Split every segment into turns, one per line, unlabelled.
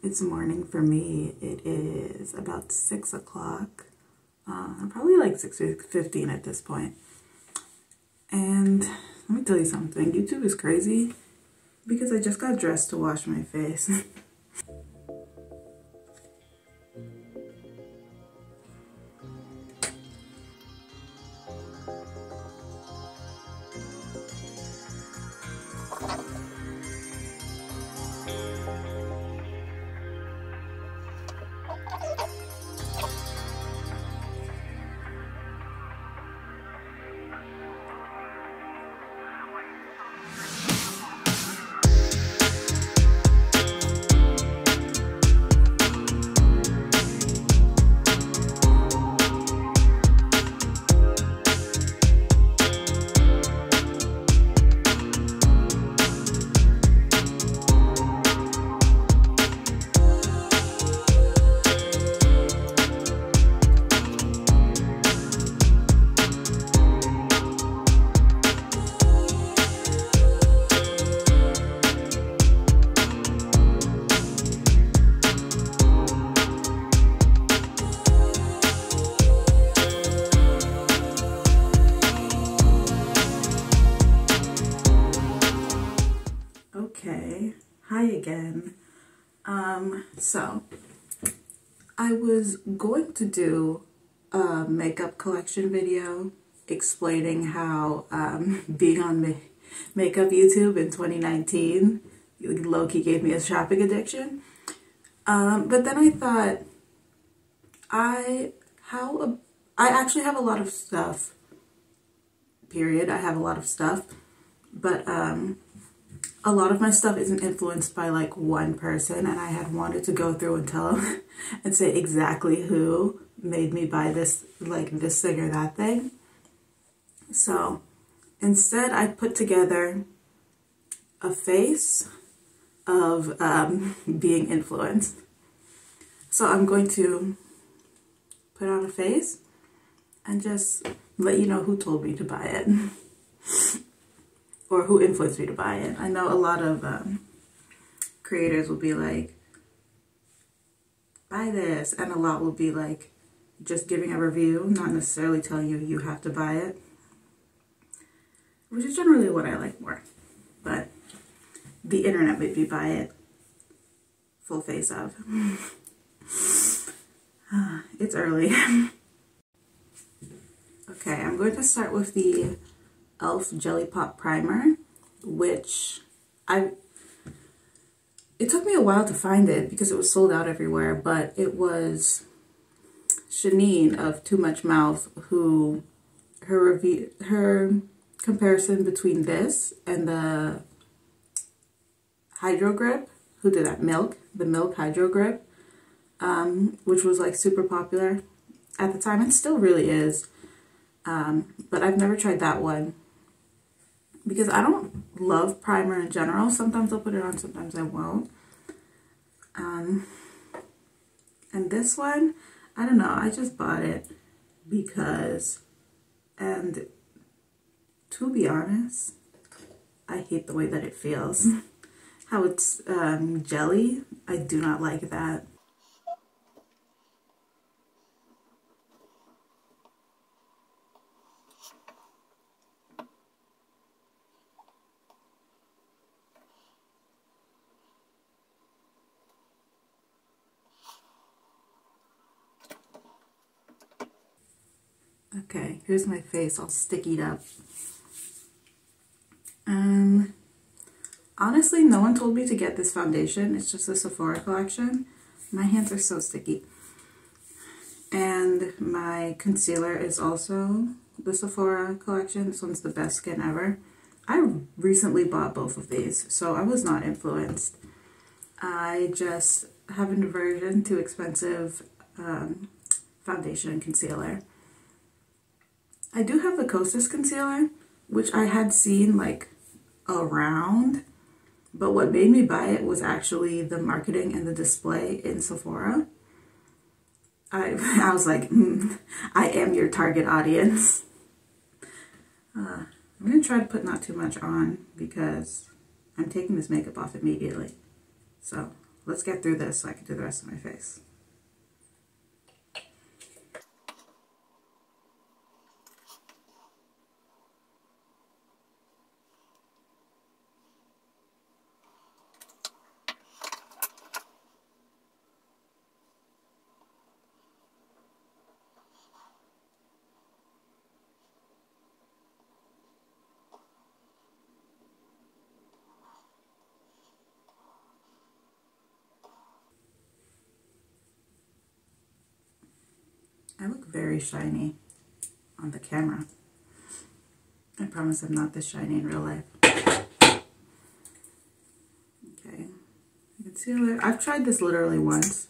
It's morning for me. It is about 6 o'clock. Probably like 6:15 at this point. And let me tell you something. YouTube is crazy because I just got dressed to wash my face. Okay, hi again. So I was going to do a makeup collection video explaining how being on makeup YouTube in 2019 low-key gave me a shopping addiction. But then I thought I actually have a lot of stuff, period. I have a lot of stuff, but a lot of my stuff isn't influenced by like one person, and I had wanted to go through and tell them and say exactly who made me buy this, like this thing or that thing. So instead I put together a face of being influenced. So I'm going to put on a face and just let you know who told me to buy it. Or who influenced me to buy it. I know a lot of creators will be like, buy this, and a lot will be like just giving a review, not necessarily telling you you have to buy it, which is generally what I like more. But the internet made me buy it full face of. It's early. Okay, I'm going to start with the e.l.f. Jelly Pop Primer, which it took me a while to find it because it was sold out everywhere, but it was Shanine of Too Much Mouth who, her comparison between this and the Hydro Grip, who did that, the Milk Hydro Grip, which was like super popular at the time and still really is. But I've never tried that one because I don't love primer in general. Sometimes I'll put it on, sometimes I won't. And this one, I don't know, I just bought it because, and to be honest, I hate the way that it feels. How it's jelly, I do not like that. Okay, here's my face all stickied up. Honestly, no one told me to get this foundation. It's just a Sephora collection. My hands are so sticky. And my concealer is also the Sephora collection. This one's the Best Skin Ever. I recently bought both of these, so I was not influenced. I just have an aversion to expensive foundation and concealer. I do have the Kosas concealer, which I had seen like around, but what made me buy it was actually the marketing and the display in Sephora. I was like, I am your target audience. I'm going to try to put not too much on because I'm taking this makeup off immediately. So let's get through this so I can do the rest of my face. I look very shiny on the camera. I promise I'm not this shiny in real life. Okay, concealer. I've tried this literally once.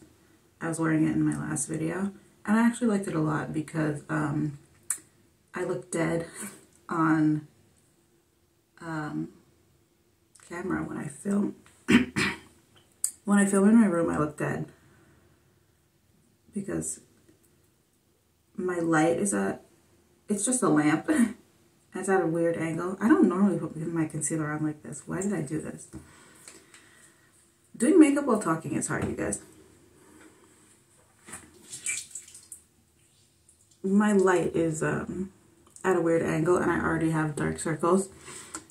I was wearing it in my last video, and I actually liked it a lot because I look dead on camera when I film. When I film in my room, I look dead because my light is it's just a lamp. It's at a weird angle. I don't normally put my concealer on like this. Why did I do this? Doing makeup while talking is hard, you guys. My light is at a weird angle and I already have dark circles.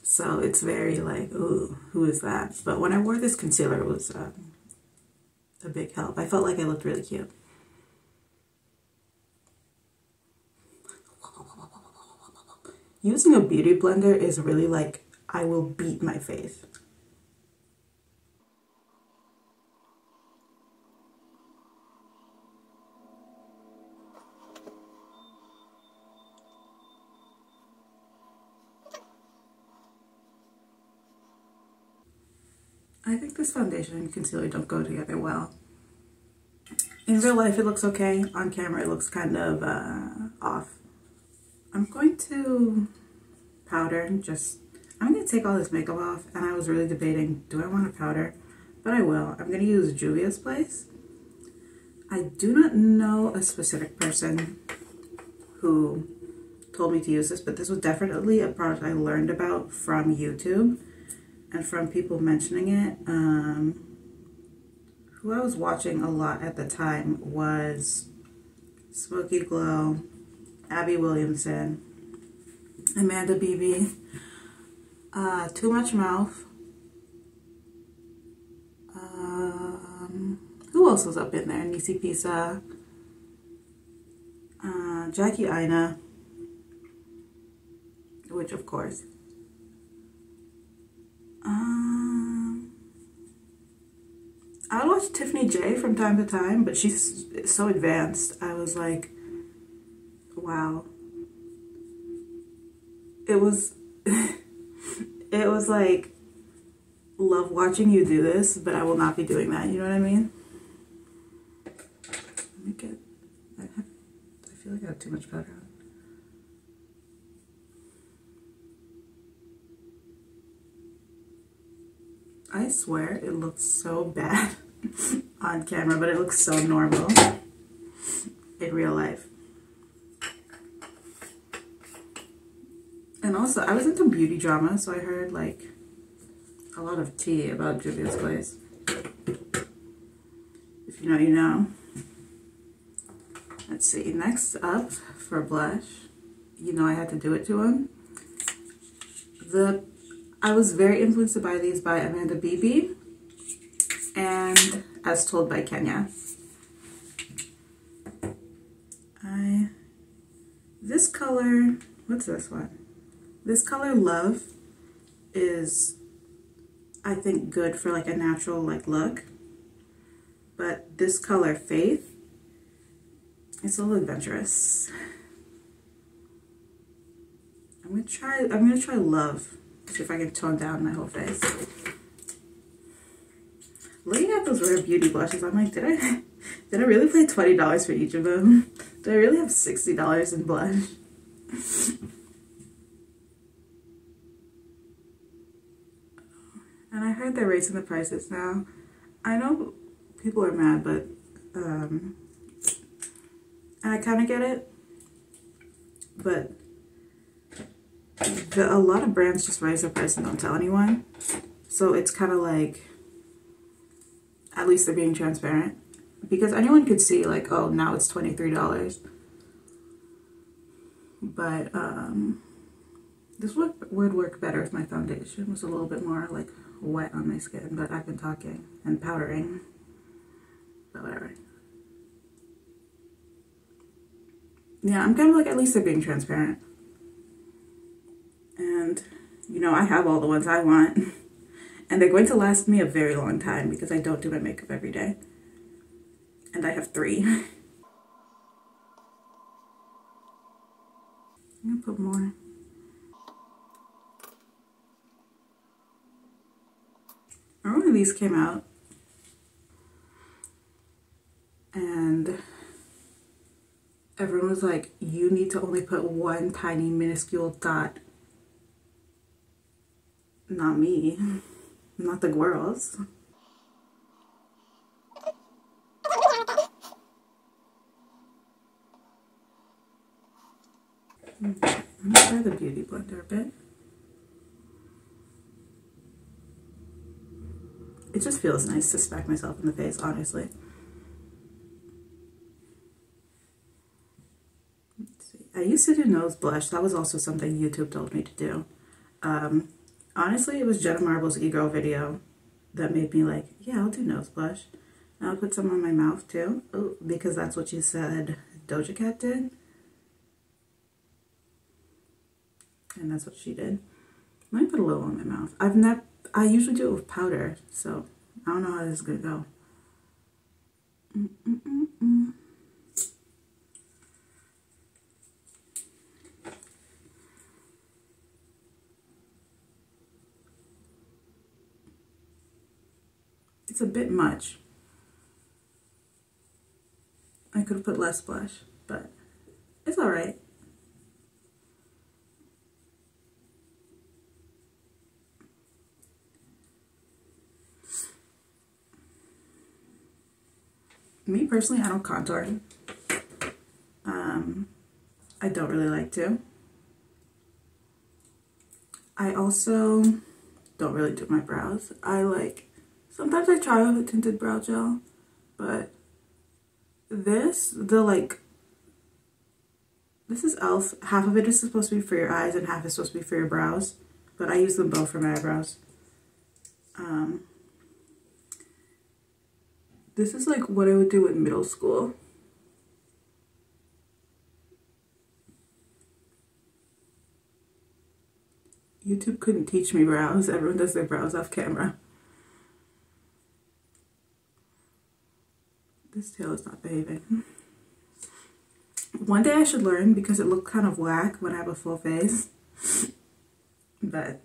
So it's very like, ooh, who is that? But when I wore this concealer, it was a big help. I felt like I looked really cute. Using a beauty blender is really like, I will beat my face. I think this foundation and concealer don't go together well. In real life it looks okay, on camera it looks kind of off. I'm going to powder, I'm going to take all this makeup off, and I was really debating, do I want to powder? But I will. I'm going to use Juvia's Place. I do not know a specific person who told me to use this, but this was definitely a product I learned about from YouTube and from people mentioning it. Who I was watching a lot at the time was Smoky Glow, Abby Williamson, Amanda Beebe, Too Much Mouth. Who else was up in there? Nisi Pisa, Jackie Aina, which of course. I would watch Tiffany J from time to time, but she's so advanced. I was like, wow. It was like, love watching you do this, but I will not be doing that, you know what I mean? Let me get, I feel like I have too much powder on. I swear it looks so bad on camera, but it looks so normal in real life. And also, I was into beauty drama, so I heard like a lot of tea about Juvia's Place. If you know, you know. Let's see, next up for blush, you know I had to do it to him. I was very influenced by these by Amanda Beebe and As Told by Kenya. This color, what's this one? This color Love is, I think, good for like a natural like look. But this color Faith, it's a little adventurous. I'm gonna try Love. See if I can tone down my whole face. Looking at those rare beauty blushes, I'm like, did I really pay $20 for each of them? Do I really have $60 in blush? And I heard they're raising the prices now. I know people are mad, but and I kind of get it, but a lot of brands just raise their price and don't tell anyone. So it's kind of like, I at least they're being transparent. Because anyone could see like, oh, now it's $23. But this would work better if my foundation was a little bit more like wet on my skin, but I've been talking and powdering, but whatever. Yeah, I'm kind of like, at least they're being transparent. And, you know, I have all the ones I want. And they're going to last me a very long time because I don't do my makeup every day. And I have 3. I'm gonna put more. I remember when these came out. And everyone was like, you need to only put one tiny minuscule dot. Not me. Not the girls. I'm gonna try the Beauty Blender a bit. It just feels nice to smack myself in the face, honestly. Let's see. I used to do nose blush. That was also something YouTube told me to do. Honestly, it was Jenna Marble's e-girl video that made me like, yeah, I'll do nose blush. And I'll put some on my mouth too, because that's what you said Doja Cat did. And that's what she did. Let me put a little on my mouth. I usually do it with powder, so I don't know how this is gonna go. It's a bit much. I could have put less blush, but it's all right. Me personally, I don't contour. I don't really like to. I also don't really do my brows. Sometimes I try with a tinted brow gel, but this is e.l.f. Half of it is supposed to be for your eyes and half is supposed to be for your brows, but I use them both for my eyebrows. This is like what I would do in middle school. YouTube couldn't teach me brows. Everyone does their brows off camera. This tail is not behaving. One day I should learn because it looked kind of whack when I have a full face. But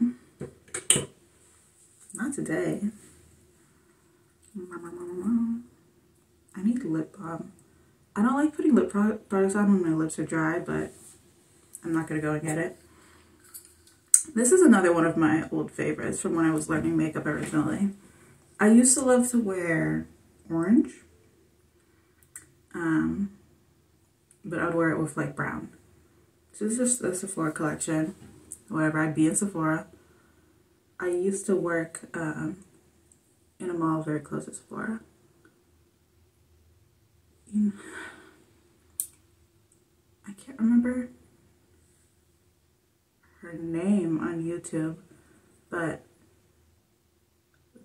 not today. I need lip balm. I don't like putting lip products on when my lips are dry, but I'm not gonna go and get it. This is another one of my old favorites from when I was learning makeup originally. I used to love to wear orange, but I would wear it with like brown. So this is just the Sephora collection. Whenever I'd be in Sephora, I used to work in a mall very close to Sephora. I can't remember her name on YouTube, but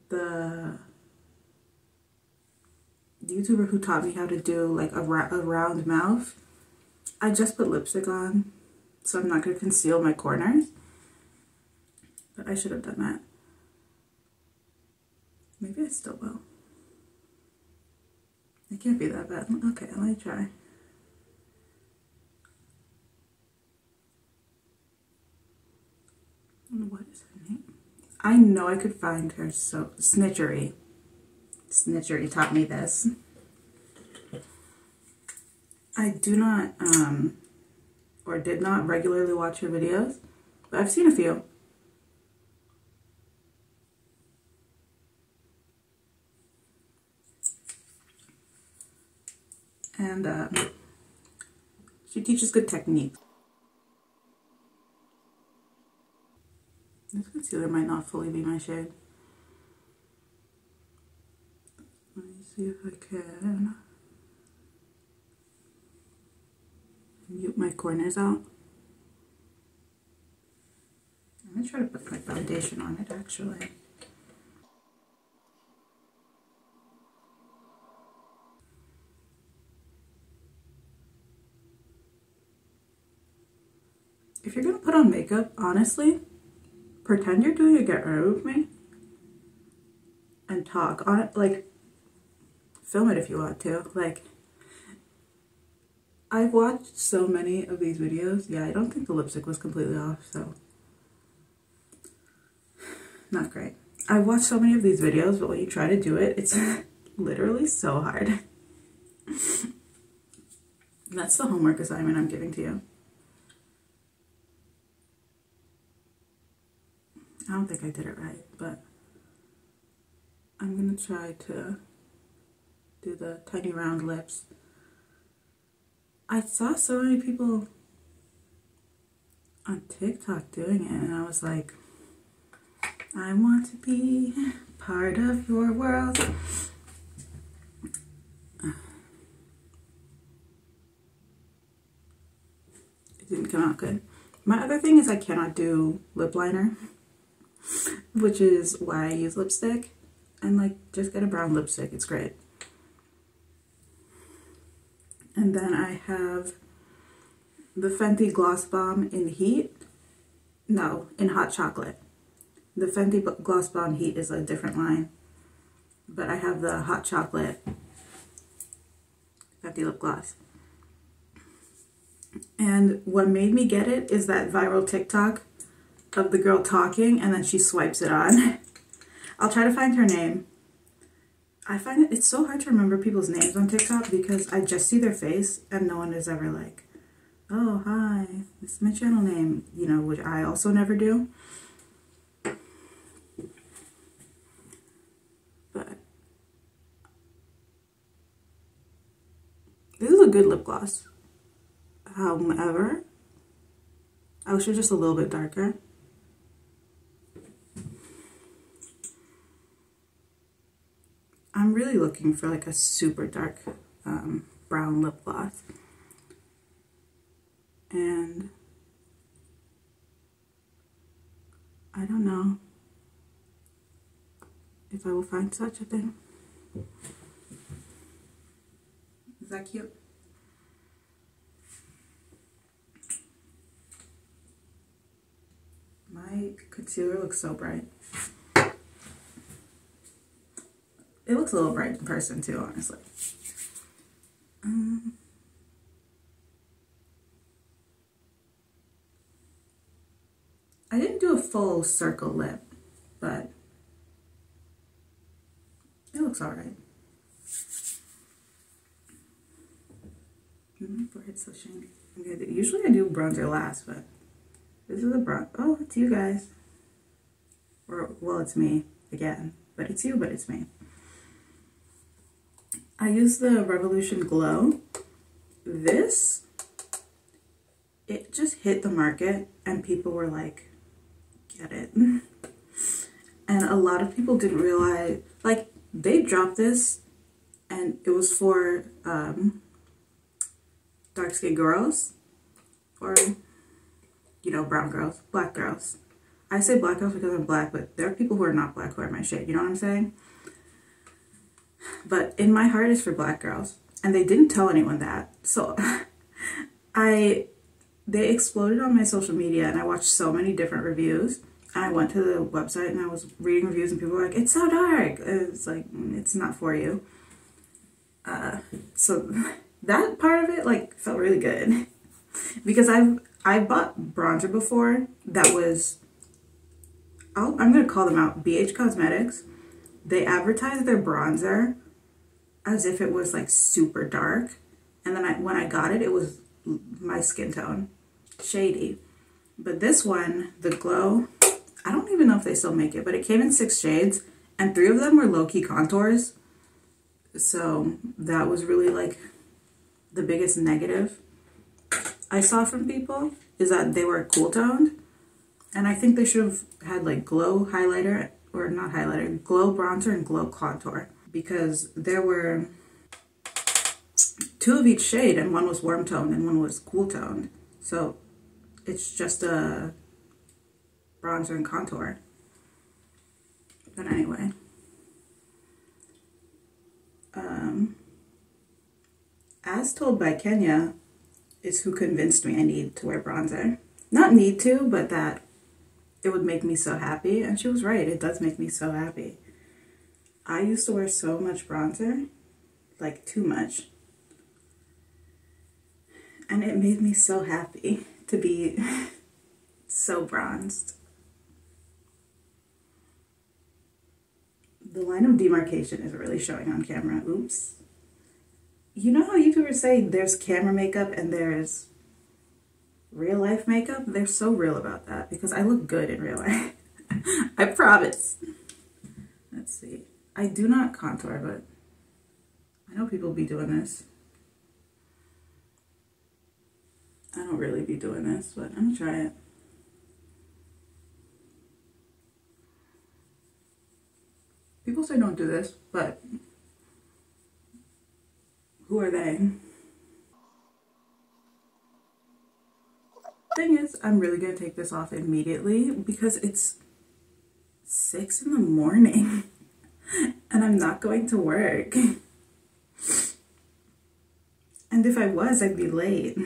the YouTuber who taught me how to do like a round mouth, I just put lipstick on, so I'm not going to conceal my corners, but I should have done that. Maybe I still will. It can't be that bad. Okay, let me try. What is her name? I know I could find her, so Snitchery. Snitchery taught me this. I do not, or did not regularly watch her videos, but I've seen a few. And she teaches good techniques. This concealer might not fully be my shade. Let me See if I can mute my corners out. I'm gonna try to put my foundation on it actually. If you're gonna put on makeup, honestly, pretend you're doing a get ready with me and talk on it. Like, film it if you want to. Like, I've watched so many of these videos. Yeah, I don't think the lipstick was completely off, so not great. I've watched so many of these videos, but when you try to do it, it's literally so hard. That's the homework assignment I'm giving to you. I don't think I did it right, but I'm gonna try to do the tiny round lips. I saw so many people on TikTok doing it, and I was like, I want to be part of your world. It didn't come out good. My other thing is I cannot do lip liner, which is why I use lipstick. And like, just get a brown lipstick, it's great. And then I have the Fenty Gloss Bomb in Heat. No, in Hot Chocolate. The Fenty Gloss Bomb Heat is a different line. But I have the Hot Chocolate Fenty Lip Gloss. And what made me get it is that viral TikTok of the girl talking and then she swipes it on. I'll try to find her name. I find it's so hard to remember people's names on TikTok because I just see their face and no one is ever like, oh, hi, this is my channel name, you know, which I also never do. But this is a good lip gloss. However, I wish it was just a little bit darker. I'm really looking for like a super dark brown lip gloss. And I don't know if I will find such a thing. Is that cute? My concealer looks so bright. It looks a little bright in person too, honestly. I didn't do a full circle lip, but it looks alright. My forehead's so shiny. Usually I do bronzer last, but this is a bronzer. Oh, it's you guys. Or, well, it's me again. But it's you, but it's me. I use the Revolution Glow. This, it just hit the market and people were like, get it. And a lot of people didn't realize, like, they dropped this and it was for dark-skinned girls or, you know, brown girls, black girls. I say black girls because I'm black, but there are people who are not black who are my shade, you know what I'm saying? But in my heart it's for black girls. And they didn't tell anyone that. So they exploded on my social media and I watched so many different reviews. And I went to the website and I was reading reviews and people were like, it's so dark. And it's like, it's not for you. So that part of it like felt really good. Because I've bought bronzer before that was, I'm going to call them out, BH Cosmetics. They advertised their bronzer as if it was like super dark. And then when I got it, it was my skin tone. Shady. But this one, the Glow, I don't even know if they still make it, but it came in 6 shades and 3 of them were low-key contours. So that was really like the biggest negative I saw from people is that they were cool toned. And I think they should have had like Glow highlighter, or not highlighter, Glow bronzer and Glow contour. because there were 2 of each shade, and one was warm toned and one was cool toned. So it's just a bronzer and contour. But anyway, as told by Kenya is who convinced me I need to wear bronzer. Not need to, but that it would make me so happy. And she was right, it does make me so happy. I used to wear so much bronzer, like too much. And it made me so happy to be so bronzed. The line of demarcation is really showing on camera. Oops. You know how YouTubers say there's camera makeup and there's real life makeup? They're so real about that because I look good in real life. I promise. Let's see. I do not contour, but I know people be doing this. I don't really be doing this, but I'm gonna try it. People say don't do this, but who are they? Thing is, I'm really gonna take this off immediately because it's 6 in the morning and I'm not going to work. And if I was, I'd be late.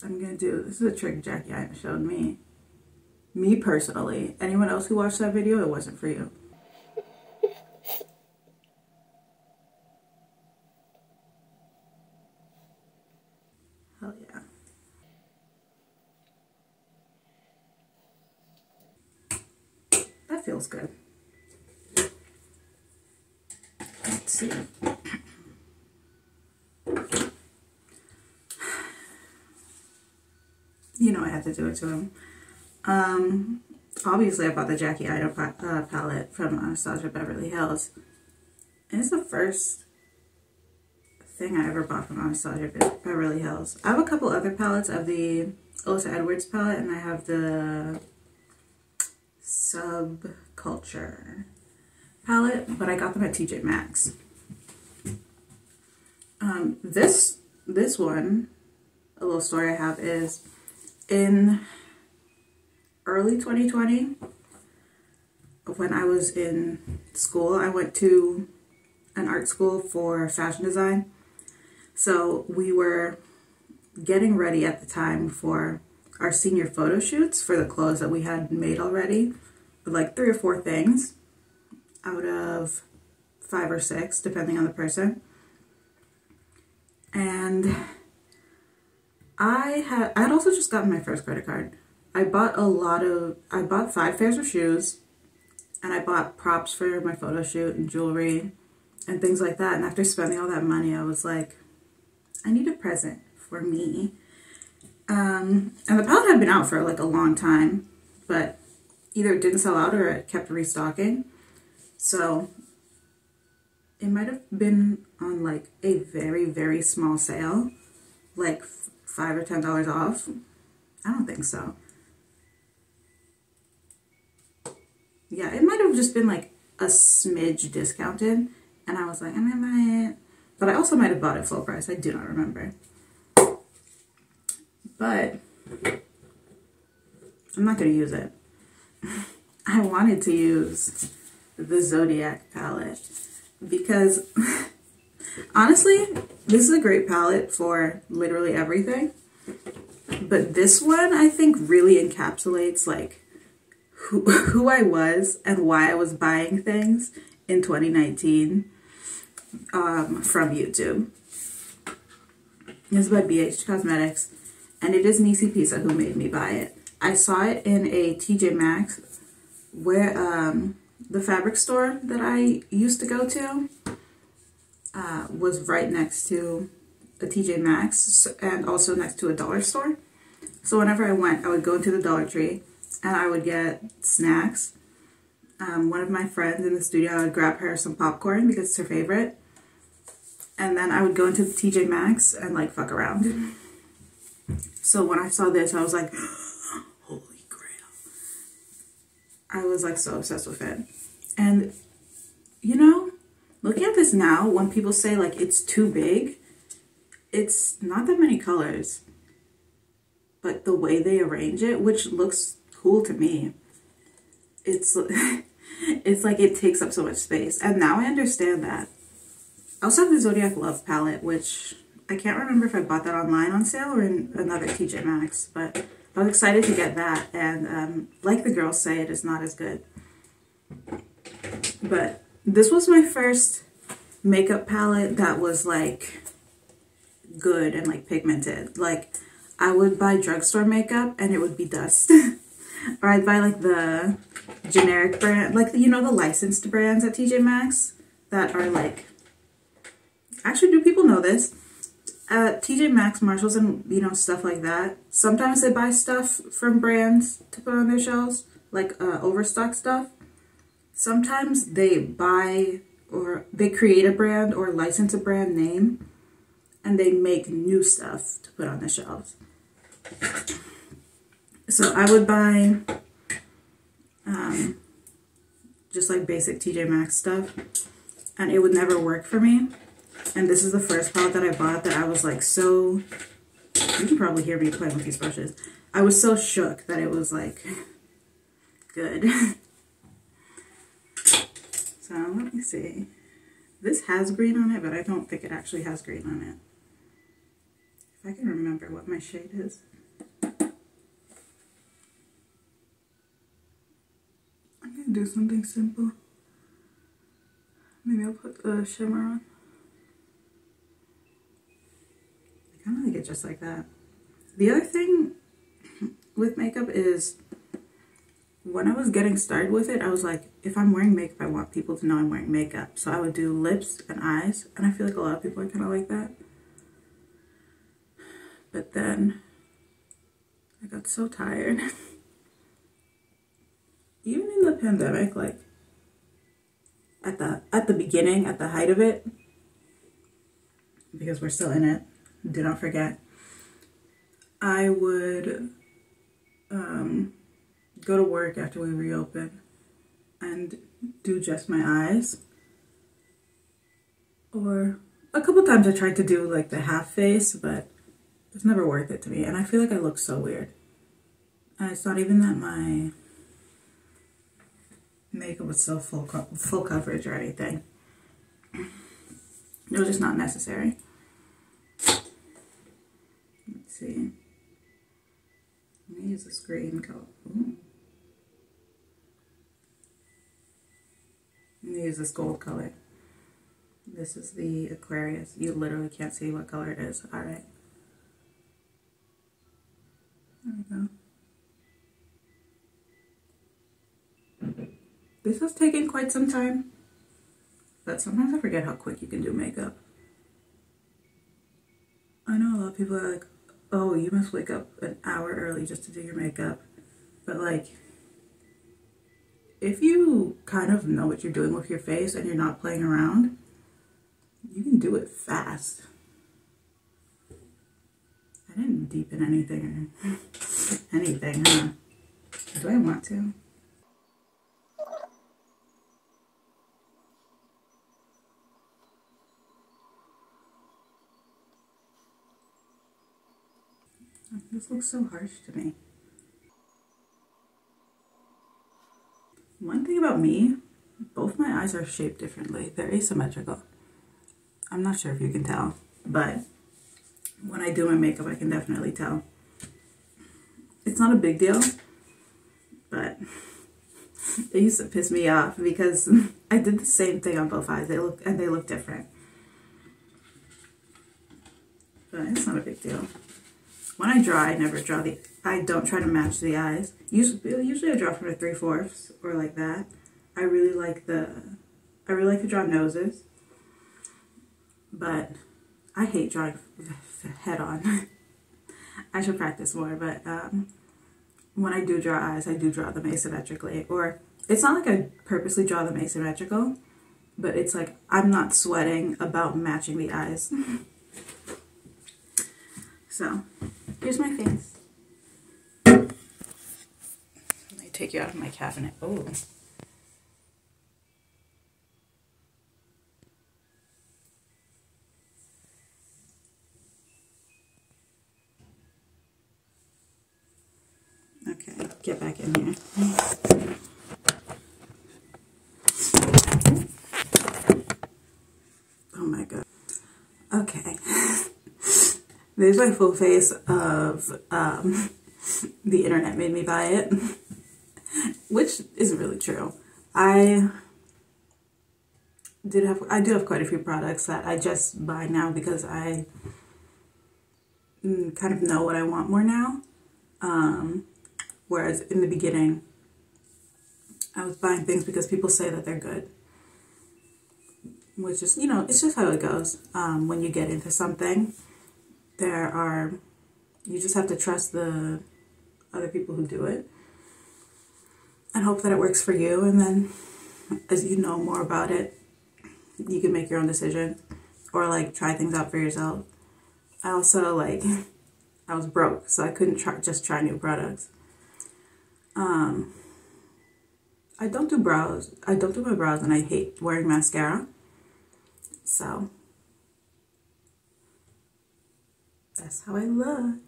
I'm gonna do, this is a trick Jackie Ina showed me. Me personally. Anyone else who watched that video, it wasn't for you. Hell yeah. That feels good. Let's see. You know I had to do it to him. Obviously I bought the Jackie Ina palette from Anastasia Beverly Hills. And it's the first thing I ever bought from Anastasia Beverly Hills. I have a couple other palettes of the Alyssa Edwards palette, and I have the Subculture palette, but I got them at TJ Maxx. This one, a little story I have is, in early 2020, when I was in school, I went to an art school for fashion design. So we were getting ready at the time for our senior photo shoots for the clothes that we had made already, with like 3 or 4 things out of 5 or 6, depending on the person. And I had also just gotten my first credit card. I bought 5 pairs of shoes, and I bought props for my photo shoot and jewelry and things like that. And after spending all that money, I was like, I need a present for me. And the palette had been out for like a long time, but either it didn't sell out or it kept restocking. So it might have been on like a very, very small sale, like $5 or $10 off. I don't think so. Yeah, it might have just been like a smidge discounted, and I was like, I'm gonna buy it. But I also might have bought it full price. I do not remember. But I'm not gonna use it. I wanted to use the Zodiac palette because honestly, this is a great palette for literally everything. But this one, I think, really encapsulates like who I was and why I was buying things in 2019 from YouTube. It's by BH Cosmetics, and it is Nisi Pisa who made me buy it. I saw it in a TJ Maxx, where the fabric store that I used to go to was right next to a TJ Maxx and also next to a dollar store. So whenever I went, I would go into the Dollar Tree and I would get snacks. One of my friends in the studio, I would grab her some popcorn because it's her favorite. And then I would go into the TJ Maxx and like fuck around. So when I saw this, I was like, holy grail. I was like so obsessed with it. And you know, looking at this now, when people say like it's too big, it's not that many colors. But the way they arrange it, which looks cool to me, it's it's like it takes up so much space. And now I understand that. I also have the Zodiac Love palette, which I can't remember if I bought that online on sale or in another TJ Maxx, but I was excited to get that. And like the girls say, it is not as good. But this was my first makeup palette that was like good and like pigmented. Like I would buy drugstore makeup and it would be dust. Or I'd buy like the generic brand, like the, you know, the licensed brands at TJ Maxx that are like, actually, do people know this? TJ Maxx, Marshalls, and you know, stuff like that. Sometimes they buy stuff from brands to put on their shelves, like overstock stuff. Sometimes they buy or they create a brand or license a brand name and they make new stuff to put on the shelves. So I would buy just like basic TJ Maxx stuff and it would never work for me. And this is the first palette that I bought that I was like so, you can probably hear me playing with these brushes. I was so shook that it was like good. So let me see. This has green on it, but I don't think it actually has green on it. If I can remember what my shade is. I'm gonna do something simple. Maybe I'll put the shimmer on. I kind of like it just like that. The other thing with makeup is when I was getting started with it, I was like, if I'm wearing makeup, I want people to know I'm wearing makeup. So I would do lips and eyes, and I feel like a lot of people are kind of like that. But then I got so tired. Even in the pandemic, like at the beginning, at the height of it, because we're still in it, do not forget, I would go to work after we reopen and do just my eyes. Or a couple times I tried to do like the half face, but it's never worth it to me. And I feel like I look so weird. And it's not even that my makeup was so full coverage or anything. It was just not necessary. Let's see. Let me use this green color. Ooh. I'm going to use this gold color. This is the Aquarius. You literally can't see what color it is. Alright. There we go. This has taken quite some time. But sometimes I forget how quick you can do makeup. I know a lot of people are like, oh, you must wake up an hour early just to do your makeup. But like, if you kind of know what you're doing with your face and you're not playing around, you can do it fast. I didn't deepen anything or anything, huh? Do I want to? This looks so harsh to me. One thing about me, both my eyes are shaped differently. They're asymmetrical. I'm not sure if you can tell, but when I do my makeup, I can definitely tell. It's not a big deal, but it used to piss me off because I did the same thing on both eyes. They look different. But it's not a big deal. When I draw, I don't try to match the eyes. Usually I draw from a 3/4 or like that. I really like to draw noses, but I hate drawing head on. I should practice more, but when I do draw eyes, I do draw them asymmetrically. Or it's not like I purposely draw them asymmetrical, but it's like I'm not sweating about matching the eyes. So, here's my face. Let me take you out of my cabinet. Oh. get back in here. Oh my god. Okay. There's my full face of the internet made me buy it, which isn't really true. I do have quite a few products that I just buy now because I kind of know what I want more now. Whereas in the beginning, I was buying things because people say that they're good. Which is, you know, it's just how it goes. When you get into something, you just have to trust the other people who do it and hope that it works for you. And then as you know more about it, you can make your own decision or like try things out for yourself. I also I was broke, so I couldn't just try new products. I don't do brows. I don't do my brows, and I hate wearing mascara. So that's how I look.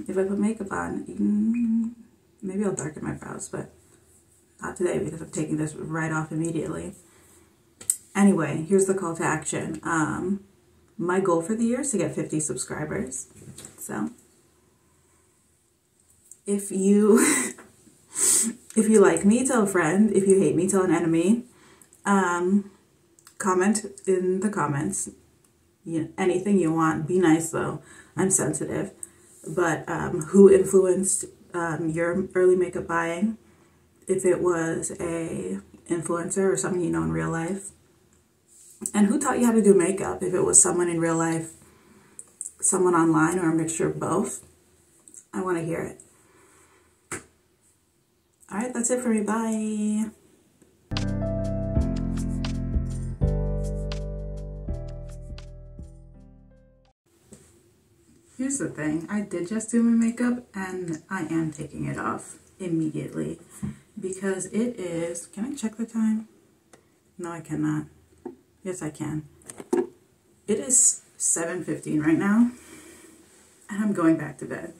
If I put makeup on, maybe I'll darken my brows, but not today because I'm taking this right off immediately. Anyway, here's the call to action. My goal for the year is to get 50 subscribers. So if you like me, tell a friend. If you hate me, tell an enemy. Comment in the comments. Anything you want. Be nice though. I'm sensitive. But who influenced your early makeup buying? If it was a influencer or someone you know in real life. And who taught you how to do makeup? If it was someone in real life, someone online, or a mixture of both. I want to hear it. Alright, that's it for me. Bye. Here's the thing. I did just do my makeup and I am taking it off immediately because it is... Can I check the time? No, I cannot. Yes, I can. It is 7:15 right now and I'm going back to bed.